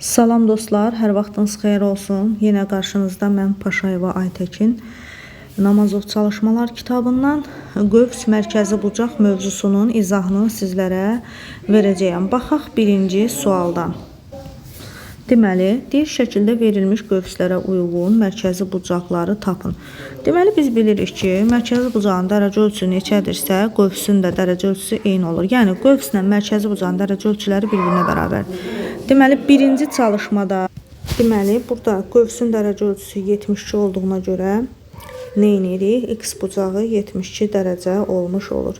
Salam dostlar, hər vaxtınız xeyir olsun. Yenə qarşınızda mən Paşayeva Aytəkin. Namazov çalışmalar kitabından qövs mərkəzi bucaq mövzusunun izahını sizlərə verəcəyəm. Baxaq birinci sualdan. Deməli, deyir şəkildə verilmiş qövslərə uyğun mərkəzi bucaqları tapın. Deməli, biz bilirik ki, mərkəzi bucağın dərəcə ölçüsü neçədirsə, qövsün də dərəcə ölçüsü eyni olur. Yəni, qövslə mərkəzi bucağın dərəcə ölçüləri bir-birinə bərabərdir. Deməli, birinci çalışmada, burada qövsün dərəcə ölçüsü 72 olduğuna görə nə edirik? X bucağı 72 dərəcə olmuş olur.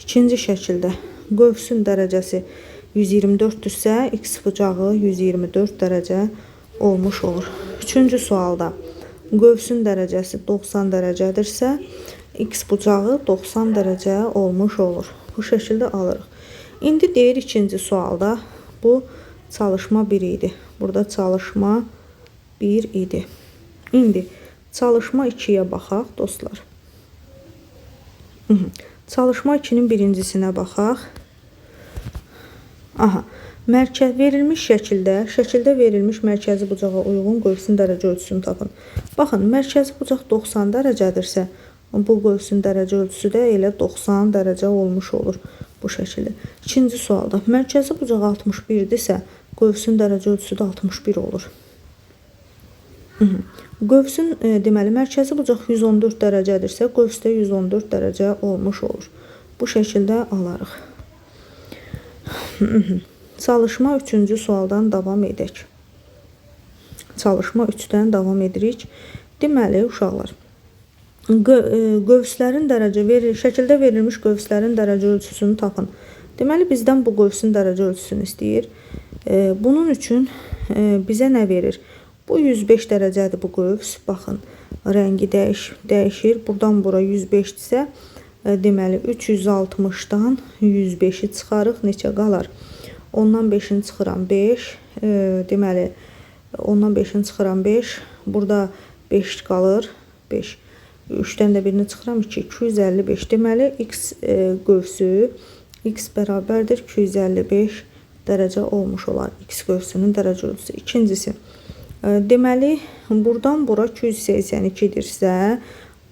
İkinci şəkildə, qövsün dərəcəsi 124-dürsə, X bucağı 124 dərəcə olmuş olur. Üçüncü sualda, qövsün dərəcəsi 90 dərəcədirsə, X bucağı 90 dərəcə olmuş olur. Bu şəkildə alırıq. İndi deyir ikinci sualda, bu çalışma 1 idi. Burada çalışma 1 idi. İndi çalışma 2-yə baxaq dostlar. Çalışma 2-nin birincisinə baxaq. Verilmiş şəkildə verilmiş mərkəzi bucağa uyğun qövsün dərəcə ölçüsünü tapın. Baxın, mərkəzi bucaq 90 dərəcədirsə, bu qövsün dərəcə ölçüsü də elə 90 dərəcə olmuş olur bu şəkildə. İkinci sualda, mərkəzi bucaq 61-dirsə, qövsün dərəcə ölçüsü də 61 olur. Deməli, mərkəzi bucaq 114 dərəcədirsə, qövs də 114 dərəcə olmuş olur. Bu şəkildə alarıq. Çalışma 3-cü sualdan davam edək. Çalışma 3-dən davam edirik. Deməli, uşaqlar, qövslərin şəkildə verilmiş qövslərin dərəcə ölçüsünü tapın. Deməli, bizdən bu qövsün dərəcə ölçüsünü istəyir. Bunun üçün bizə nə verir? Bu 105 dərəcədir bu qövs. Baxın, rəngi dəyişir. Buradan bura 105-dirsə, deməli, 360-dan 105-i çıxarıq. Neçə qalar? Ondan 5-ini çıxıram 5. Deməli, ondan 5-ini çıxıram 5. Burada 5 qalır. 5. 3-dən də birini çıxıram 2. 255. Deməli, X qövsü X bərabərdir 255 dərəcə olmuş olar. X qövsünün dərəcə ölçüsü. İkincisi, deməli, buradan bura 282-dirsə,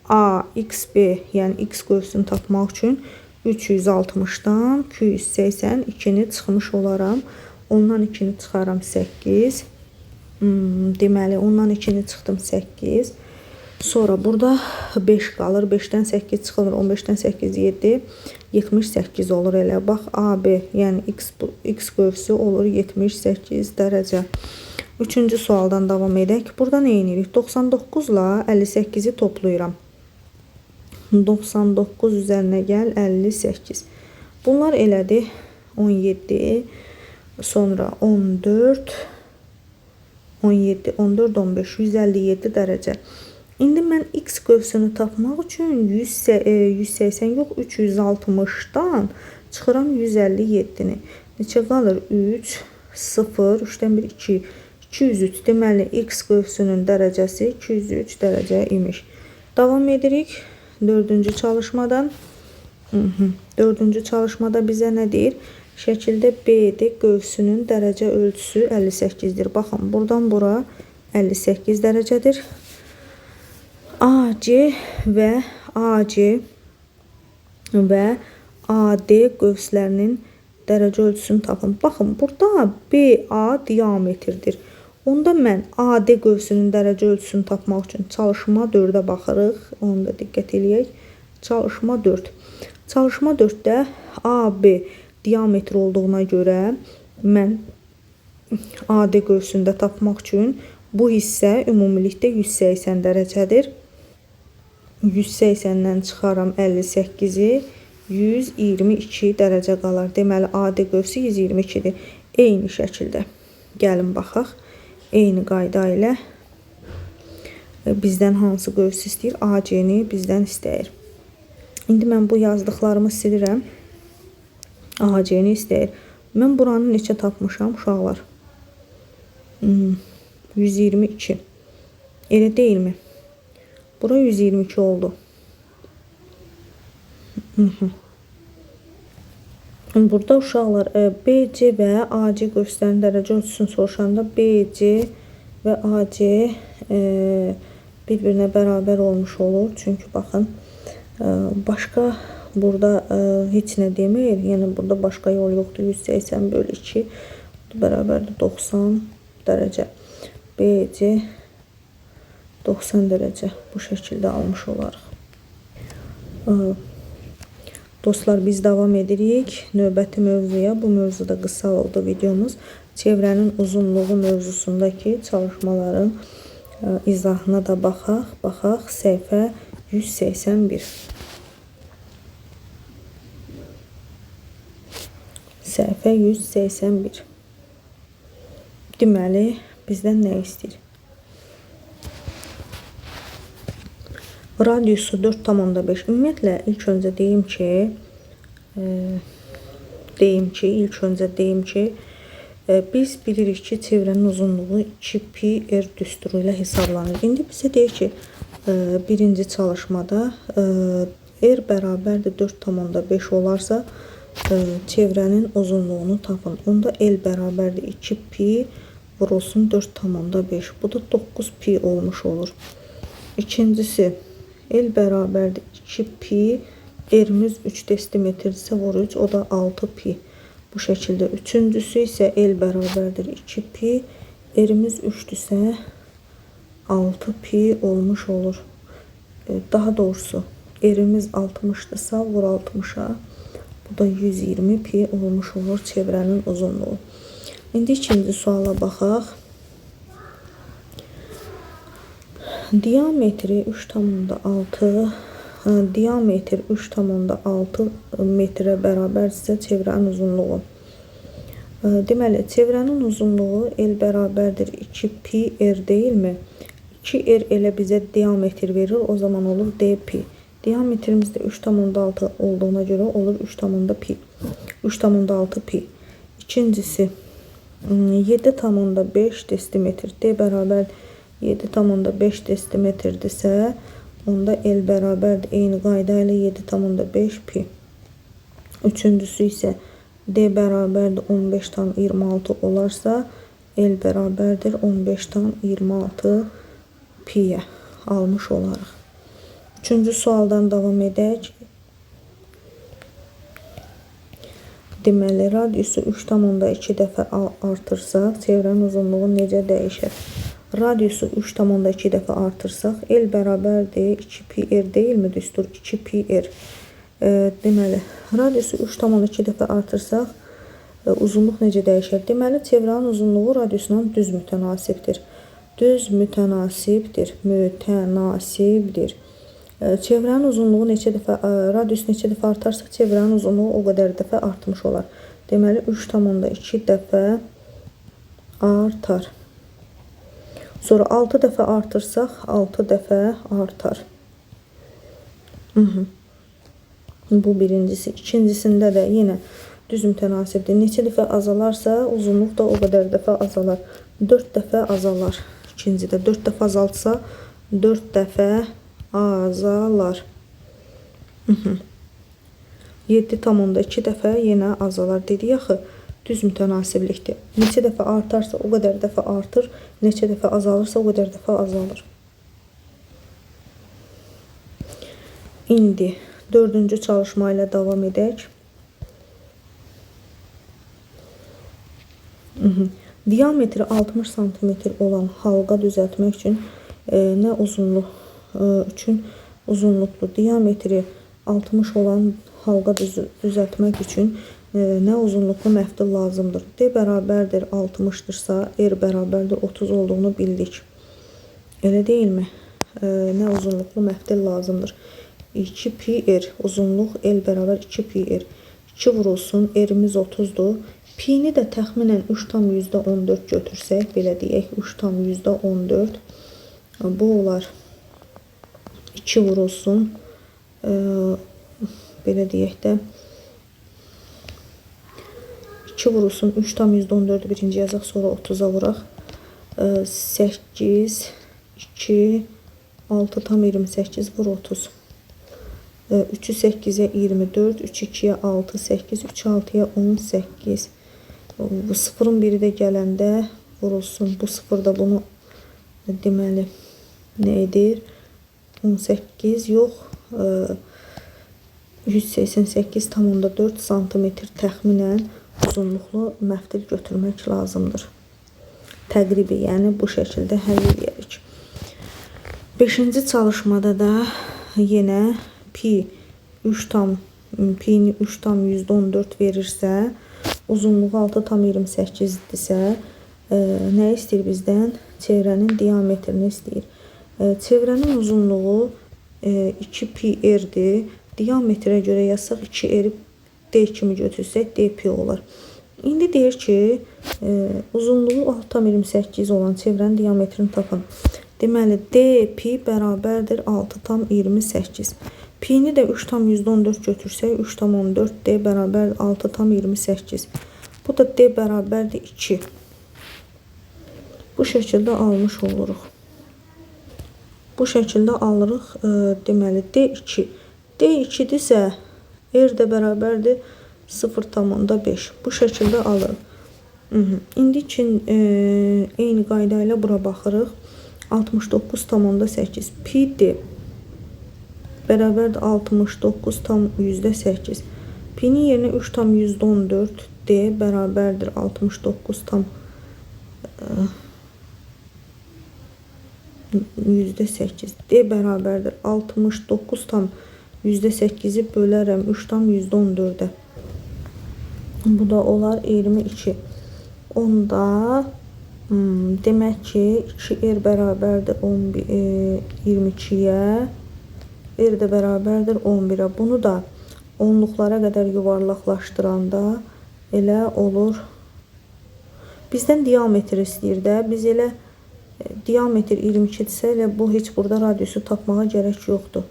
A, X, B, yəni X qövsünü tapmaq üçün 360-dan 282-ni çıxmış olaram. Ondan 2-ni çıxaram 8. Deməli, ondan 2-ni çıxdım 8. Sonra burada 5 qalır. 5-dən 8 çıxılır. 15-dən 8, 7. 78 olur elə. Bax, AB, yəni X qövsü olur 78 dərəcə. Üçüncü sualdan davam edək. Burada nə edirik? 99 ilə 58-i toplayıram. 99 üzərinə gəl 58. Bunlar elədi 17, sonra 14, 17, 14, 15, 157 dərəcə. İndi mən X qövsünü tapmaq üçün 180 yox, 360-dan çıxıram 157-ni. Neçə qalır? 3, 0, 3-dən 1, 2, 203. Deməli, X qövsünün dərəcəsi 203 dərəcə imiş. Davam edirik. Dördüncü çalışmadan. Dördüncü çalışmada bizə nə deyir? Şəkildə BD qövsünün dərəcə ölçüsü 58-dir. Baxın, buradan bura 58 dərəcədir. AC və AD qövslərinin dərəcə ölçüsünü tapın. Baxın, burada BA diametrdir. Onda mən AD qövsünün dərəcə ölçüsünü tapmaq üçün çalışma 4-ə baxırıq. Onu da diqqət eləyək. Çalışma 4. Çalışma 4-də AB diametr olduğuna görə mən AD qövsündə tapmaq üçün bu hissə ümumilikdə 180 dərəcədir. 180-dən çıxaram 58-i 122 dərəcə qalar. Deməli, AD qövsü 122-dir. Eyni şəkildə. Gəlin baxaq. Eyni qayda ilə bizdən hansı qövs istəyir? AC-ni bizdən istəyir. İndi mən bu yazdıqlarımı silirəm. AC-ni istəyir. Mən buranı neçə tapmışam uşaqlar? 122. Elə deyilmi? Bura 122 oldu. Burada uşaqlar BC və AC qövslərin dərəcə ölçüsünü soruşanda BC və AC bir-birinə bərabər olmuş olur. Çünki baxın, başqa burada heç nə demir. Yəni burada başqa yol yoxdur. 180/2 bərabərdir 90 dərəcə. BC 90 dərəcə bu şəkildə almış olarıq. Dostlar, biz davam edirik növbəti mövzuya. Bu mövzuda qısa oldu videomuz. Çevrənin uzunluğu mövzusundakı çalışmaların izahına da baxaq. Baxaq səhifə 181. Səhifə 181. Deməli, bizdən nə istəyir? Radiusu 4,5. Ümumiyyətlə ilk öncə deyim ki, biz bilirik ki, çevrənin uzunluğu 2πr düsturu ilə hesablanır. İndi bizə deyir ki, birinci çalışmada r bərabərdir 4,5 olarsa, çevrənin uzunluğunu tapın. Onda l bərabərdir 2π vurulsun 4,5. Bu da 9π olmuş olur. İkincisi, l bərabərdir 2π, r'miz 3 desimetrdirsə vur 3, o da 6π. Bu şəkildə. Üçüncüsü isə l bərabərdir 2π, r'miz 3-dürsə 6π olmuş olur. Daha doğrusu r'miz 60-dırsa vur 60'a, bu da 120π olmuş olur çevrənin uzunluğu. İndi ikinci suala baxaq. Diametri 3,6 diametr 3,6 metrə bərabərdirsə çevrənin uzunluğu. Deməli, çevrənin uzunluğu l bərabərdir 2πr deyilmi? 2r elə bizə diametr verir, o zaman olur dp. Diametrimiz də 3,6 olduğuna görə olur 3,6π. İkincisi 7,5 desimetr. D bərabər 7,5 desimetrdirsə, onda l bərabərdir eyni qayda ilə 7,5π. Üçüncüsü isə D bərabərdir 15,26 olarsa, l bərabərdir 15,26π'yə almış olarıq. Üçüncü sualdan davam edək. Deməli, radiusu 3,2 dəfə artırsaq, çevrənin uzunluğu necə dəyişər? Radiusu 3,2 dəfə artırsaq, l bərabərdir 2πr deyilmi düstur? 2πr. Deməli, radiusu 3,2 dəfə artırsaq, uzunluq necə dəyişər? Deməli, çevrənin uzunluğu radiusuna düz mütənasibdir. Düz mütənasibdir. Mütənasibdir. Çevrənin uzunluğu neçə dəfə, radius neçə dəfə artarsa, çevrənin uzunluğu o qədər dəfə artmış olar. Deməli, 3,2 dəfə artar. Sonra 6 dəfə artırsaq, 6 dəfə artar. Bu birincisi. İkincisində də yenə düz mütənasibdir. Neçə dəfə azalarsa, uzunluq da o qədər dəfə azalar. 4 dəfə azalar. İkincidə 4 dəfə azaltsa, 4 dəfə azalar. 7,2 dəfə yenə azalar. Dedik axı, düz mütənasiblikdir. Neçə dəfə artarsa, o qədər dəfə artır. Neçə dəfə azalırsa, o qədər dəfə azalır. İndi dördüncü çalışma ilə davam edək. Diametri 60 cm olan halqa düzəltmək üçün nə uzunluq üçün uzunluqlu diametri 60 olan halqa düzəltmək üçün nə uzunluqlu məftil lazımdır? D bərabərdir 60-dırsa, r bərabərdir 30 olduğunu bildik. Elə deyilmi? Nə uzunluqlu məftil lazımdır? 2πr uzunluq l bərabər 2πr. 2 vurulsun, r'miz 30'dur. Pi-ni də təxminən 3,14 götürsək, belə deyək, 3,14. Bu olar 2 vurulsun, belə deyək də 2 vurulsun, 3,14 birinci yazaq, sonra 30'a vuraq. 8, 2, 6,28 vur 30. 3'ü 8'e 24, 3 2'ye 6, 8, 3 6'ya 18. Bu sıfırın biri də gələndə vurulsun. Bu sıfır da bunu deməli nə edir? 18 yox, 188,4 santimetr təxminən uzunluqlu məftil götürmək lazımdır. Təqribi, yəni bu şəkildə həll edirik. 5-ci çalışmada da yenə pi-ni 3,114 verirsə, uzunluğu 6,28-dirsə, nə istəyir bizdən? Çevrənin diametrini istəyir. Çevrənin uzunluğu 2pi-r'dir. Diametrə görə yazsaq 2r d kimi götürsək d-pi olar. İndi deyir ki, uzunluğu 6,28 olan çevrənin diametrini tapın. Deməli, d-pi bərabərdir 6,28. Pi-ni də 3,114 götürsək, 3,14 d bərabər 6,28. Bu da d bərabərdir 2. Bu şəkildə almış oluruq. Bu şəkildə alırıq, deməli, d2. d2-dirsə, r də bərabərdir 0,5. Bu şəkildə alırıq. İndi üçün eyni qayda ilə bura baxırıq. 69,8. Pi-d bərabərdir 69,8. Pi-nin yerinə 3,114 d bərabərdir 69,8. D bərabərdir 69,8-i bölərəm 3,114-ə. Bu da olar 22. Onda demək ki, 2r bərabərdir 22-yə, r də bərabərdir 11-ə. Bunu da onluqlara qədər yuvarlaqlaşdıranda elə olur. Bizdən diametr istəyir də. Biz elə diametr 22-dirsə, elə bu heç burada radiusu tapmağa gərək yoxdur.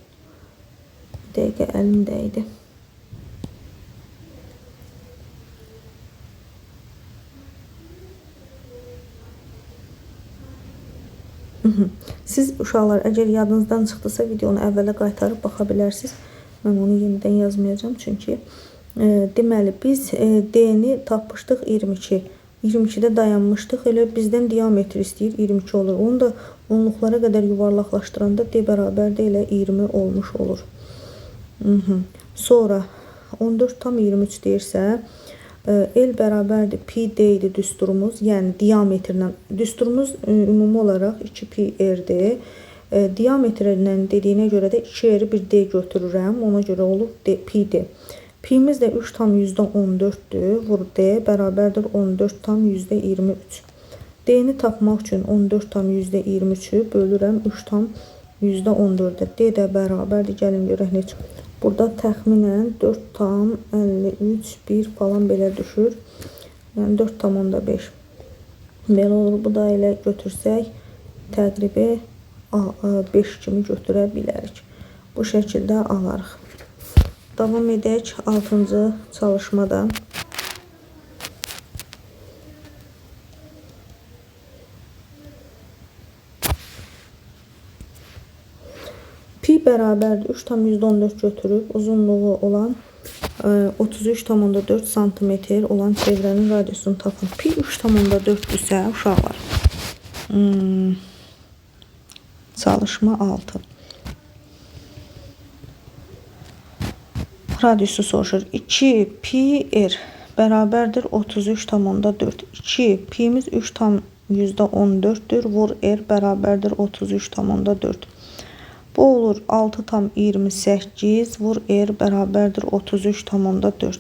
Bir dəqiqə əlimdəydi. Siz uşaqlar, əgər yadınızdan çıxdısa, videonu əvvələ qaytarıb baxa bilərsiniz. Mən onu yenidən yazmayacağım, çünki deməli, biz d-ni tapmışdıq 22. 22-də dayanmışdıq, elə bizdən diametr istəyir 22 olur. Onu da onluqlara qədər yuvarlaqlaşdıranda d bərabərdə elə 20 olmuş olur. Sonra 14,23 deyirsə, L bərabərdir pi-d idi düsturumuz, yəni diametrlə. Düsturumuz ümumi olaraq 2pi-r'dir. Diametrlə dediyinə görə də 2r bir d götürürəm, ona görə olub pi-d. Pi-miz də 3,14-dür, vur d bərabərdir 14,23. D-ni tapmaq üçün 14,23-ü bölürəm 3,14-ə. D də bərabərdir, gəlin görək necə. Burada təxminən 4,53 falan belə düşür. Yəni 4,5. Belə olur. Bu da elə götürsək, təqribi 5 kimi götürə bilərik. Bu şəkildə alarıq. Davam edək 6-cı çalışmada. Pi bərabərdir 3,114 götürüb uzunluğu olan 33,4 santimetr olan çevrənin radiusunu tapın. Pi 3,4-dürsə uşaqlar. Çalışma 6. Radiusu soruşur. 2 pi-r bərabərdir 33,4. 2 pi-miz 3,14-dür. Vur r bərabərdir 33,4. Bu olur 6,28. Vur r bərabərdir 33,4.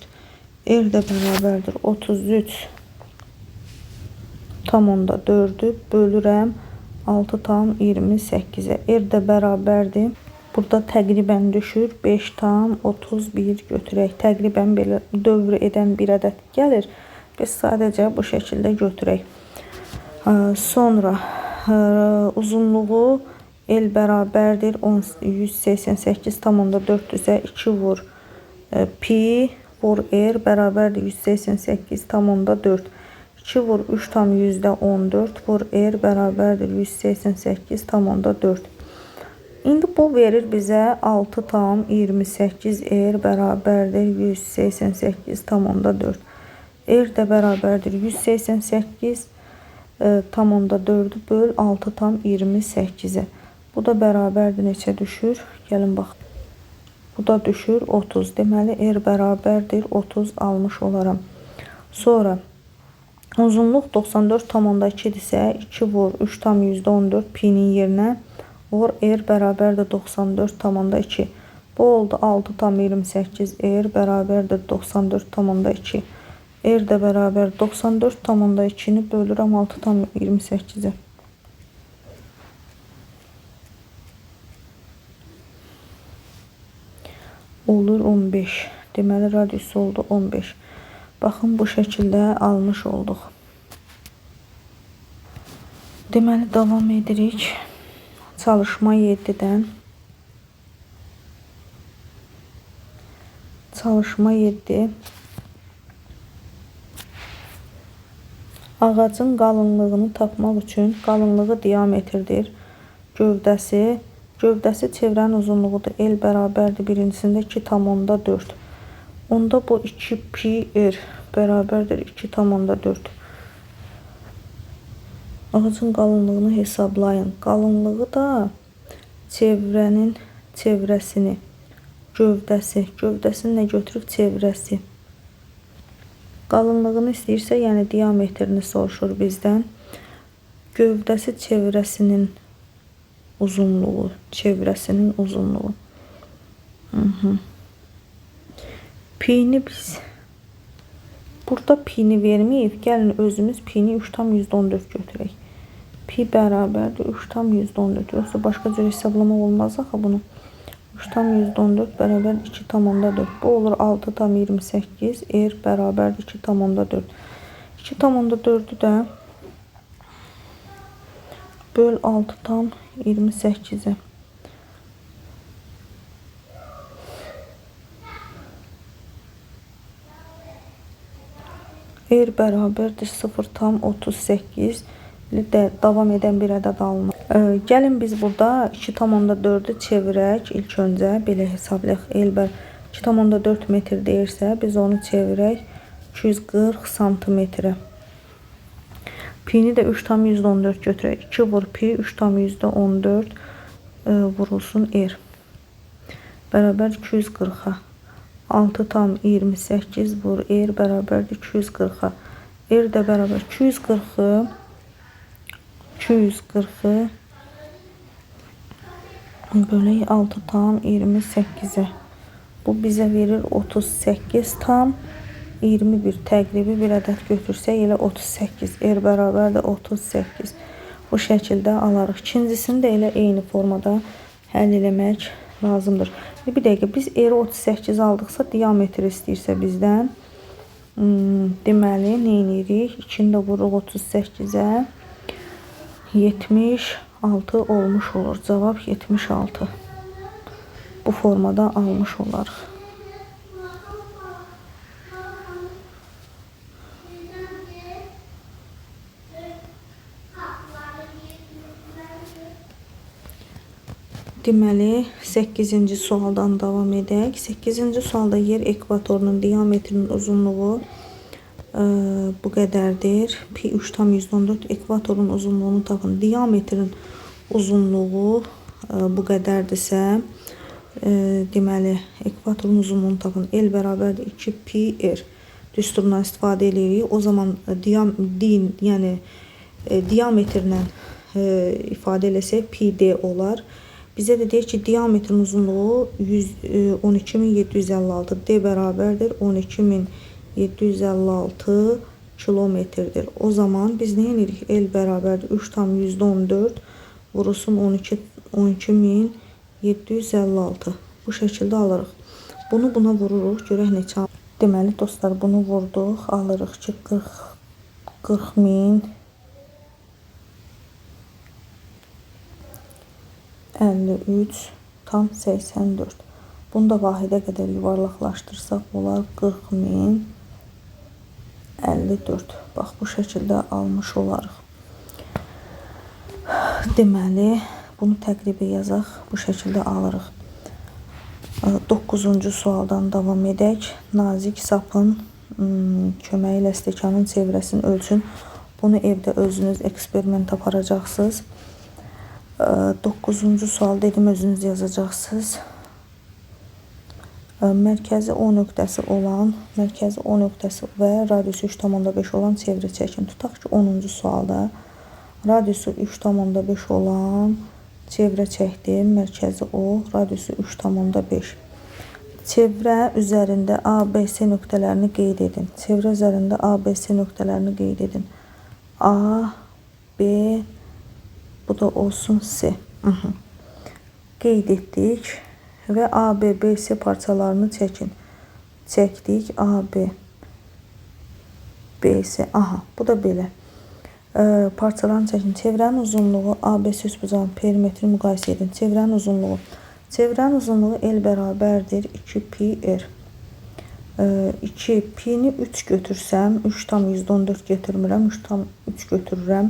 R də bərabərdir 33,4-ü bölürəm 6,28-ə. R də bərabərdir. Burada təqribən düşür 5,31 götürək. Təqribən belə dövr edən bir ədəd gəlir. Biz sadəcə bu şəkildə götürək. Sonra uzunluğu L bərabərdir 188,4-düzə 2 vur pi vur r bərabərdir 188,4. 2 vur 3,14 vur r bərabərdir 188,4. İndi bu verir bizə 6,28 R bərabərdir 188,4. R də bərabərdir 188,4 böl 6,28-ə. Bu da bərabərdir neçə düşür? Gəlin bax. Bu da düşür 30. Deməli R bərabərdir 30 almış olaram. Sonra uzunluq 94,2-dirsə 2 vur 3,14 pi-nin yerinə vur R bərabərdir 94,2. Bu oldu 6,28 R bərabərdir 94,2. R də bərabər 94,2-ni bölürəm 6,28-ə. Olur 15. Deməli radiusu oldu 15. Baxın bu şəkildə almış olduq. Deməli davam edirik. Çalışma 7-dən. Çalışma 7. Ağacın qalınlığını tapmaq üçün qalınlığı diametrdir. Gövdəsi çevrənin uzunluğudur. L bərabərdir birincisində 2,4. Onda bu 2 pi R bərabərdir 2,4. Ağacın qalınlığını hesablayın. Qalınlığı da çevrənin çevrəsini, gövdəsini nə götürüb çevrəsi. Qalınlığını istəyirsə, yəni diametrini soruşur bizdən. Gövdəsi çevrəsinin uzunluğu, çevrəsinin uzunluğu. Pi-ni biz burada pi-ni verməyib, gəlin özümüz pi-ni 3,14 götürək. Pi bərabərdir 3,14. Yoxsa başqa cür hesablamaq olmaz axı bunu. 3,14 bərabər 2,4. Bu olur 6,28. R bərabərdir 2,4. 2,4-ü də böl 6,28-ə. R bərabərdir 0,38. Davam edən bir ədəd alınır. Gəlin biz burada 2,4-ü çevirək. İlk öncə belə hesablayaq. L 2,4 metr deyirsə, biz onu çevirək 240 santimetrə. Pi-ni də 3,14 götürək. 2 vur pi 3,14 vurulsun R. Bərabər 240-a. 6,28 vur R bərabərdir 240-a. R də bərabər 240-ı bölək 6,28-ə. Bu bizə verir 38,21. Təqribi bir ədəd götürsək elə 38. R bərabərdir 38. Bu şəkildə alarıq. İkincisini də elə eyni formada həll eləmək lazımdır. Bir dəqiqə biz R 38 aldıqsa diametr istəyirsə bizdən deməli nə edirik? 2-ni də vururuq 38-ə. 76 olmuş olur. Cavab 76. Bu formada almış olarıq. Deməli 8-ci sualdan davam edək. 8-ci sualda yer ekvatorunun diametrinin uzunluğu bu qədərdir. Pi 3,14 ekvatorun uzunluğunu tapın. Diametrin uzunluğu bu qədərdirsə, deməli ekvatorun uzunluğunu tapın. L bərabərdir 2 pi R. Düsturundan istifadə edirik. O zaman diametrlə ifadə eləsək pi D olar. Bizə də deyir ki, diametrin uzunluğu 12.756. D bərabərdir 12.756 kilometrdir. O zaman biz nə edirik? L bərabərdir 3,14 vurulsun 12.756. Bu şəkildə alırıq. Bunu buna vururuq. Görək neçə. Deməli dostlar, bunu vurduq. Alırıq ki 40.000 53,84. Bunu da vahidə qədər yuvarlaqlaşdırsaq olar 40.054. Bax bu şəkildə almış olarıq. Deməli Bunu təqribi yazaq. Bu şəkildə alırıq. 9-cu sualdan davam edək. Nazik sapın köməyi ilə stəkanın çevrəsini ölçün. Bunu evdə özünüz eksperiment aparacaqsınız. 9-cu sual dedim, özünüz yazacaqsınız. Mərkəzi O nöqtəsi və radiusu 3,5 olan çevrə çəkin. Tutaq ki, 10-cu sualda radiusu 3,5 olan çevrə çəkdim. Mərkəzi O, radiusu 3,5. Çevrə üzərində A, B, C nöqtələrini qeyd edin. Çevrə üzərində A, B, C nöqtələrini qeyd edin. A, B, bu da olsun C. Qeyd etdik və A, B, B, C parçalarını çəkin. Çəkdik A, B, B, C. Aha, bu da belə. Parçalarını çəkin. Çevrənin uzunluğu ABC üçbucağın perimetrini müqayisə edin. Çevrənin uzunluğu L bərabərdir 2πr. 2π'ni 3 götürsəm 3,114 götürmürəm. 3 götürürəm.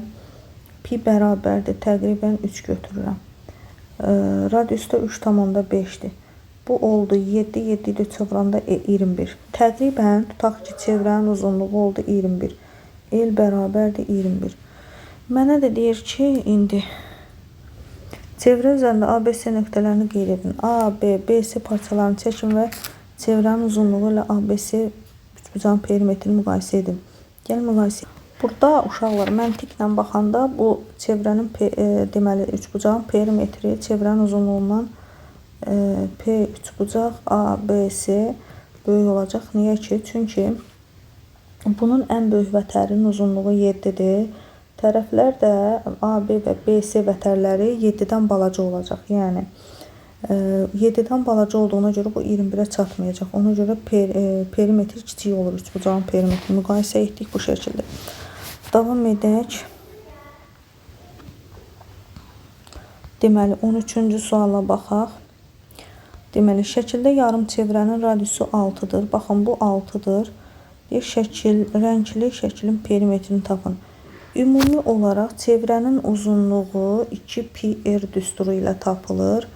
Pi bərabərdir. Təqribən 3 götürürəm. Radius da 3,5'dir. Bu oldu 7. 7 ilə çevranda 21. Təqribən tutaq ki, çevrənin uzunluğu oldu 21. L bərabərdir 21. Mənə də deyir ki, indi çevrə üzərində ABC nöqtələrini qeyd edin. A, B, BC parçalarını çəkin və çevrənin uzunluğu ilə ABC üçbucağın perimetrini müqayisə edin. Gəl müqayisə. Burada uşaqlar məntiqlə baxanda bu çevrənin deməli üçbucağın perimetri çevrənin uzunluğundan P üçbucaq ABC böyük olacaq. Niyə ki? Çünki bunun ən böyük vətərinin uzunluğu 7'dir. Tərəflər də AB və BC vətərləri 7'dən balaca olacaq. Yəni 7'dən balaca olduğuna görə bu 21'ə çatmayacaq. Ona görə perimetr kiçik olur. Üçbucağın perimetrini müqayisə etdik bu şəkildə. Davam edək. Deməli 13-cü suala baxaq. Deməli şəkildə yarım çevrənin radiusu 6'dır. Baxın bu 6'dır. Rəngli şəklin perimetrini tapın. Ümumi olaraq çevrənin uzunluğu 2πr düsturu ilə tapılır.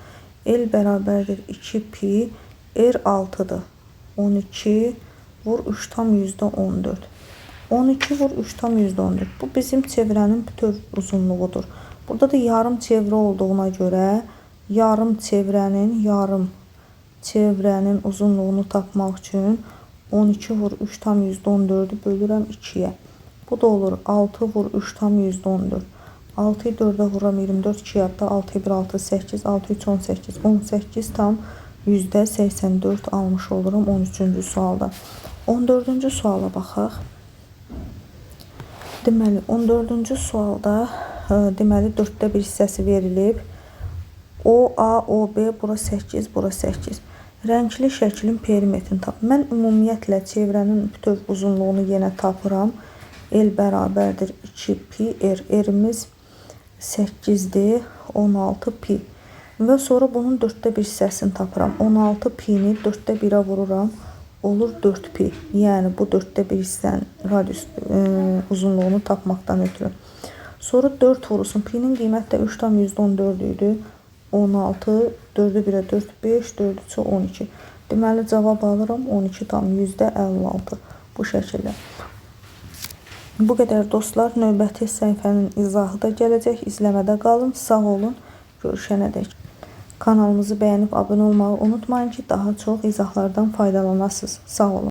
L bərabərdir 2π, R 6'dır. 12 vur 3,14. 12 vur 3,14. Bu bizim çevrənin bütöv uzunluğudur. Burada da yarım çevrə olduğuna görə yarım çevrənin uzunluğunu tapmaq üçün 12 vur 3,14'ü bölürəm 2'yə. Bu da olur 6 vur 3,14. 6'yı 4'ə vururam 24, 2 yadda 6'yı 1, 6, 8, 6, 3, 18. 18 tam %84 almış olurum 13-cü sualda. 14-cü suala baxaq. Deməli 14-cü sualda deməli 4'də 1 hissəsi verilib. O, A, O, B, bura 8, bura 8. Rəngli şəklin perimetrini tap. Mən ümumiyyətlə çevrənin bütöv uzunluğunu yenə tapıram. L bərabərdir 2πr. R'imiz 8'dir. 16π. Və sonra bunun 4'də 1 hissəsini tapıram. 16π'ni 4'də 1'ə vururam. Olur 4π. Yəni bu 4'də 1 hissənin radius uzunluğunu tapmaqdan ötürü. Sonra 4 vurulsun. P'nin qiyməti də 3,114 idi. 16, 4'ü 1'ə 4, 5, 4 3'ə 12. Deməli cavab alıram 12 tam %56. Bu şəkildə. Bu qədər dostlar. Növbəti səhifənin izahı da gələcək. İzləmədə qalın. Sağ olun. Görüşənədək. Kanalımızı bəyənib abunə olmağı unutmayın ki, daha çox izahlardan faydalanasınız. Sağ olun.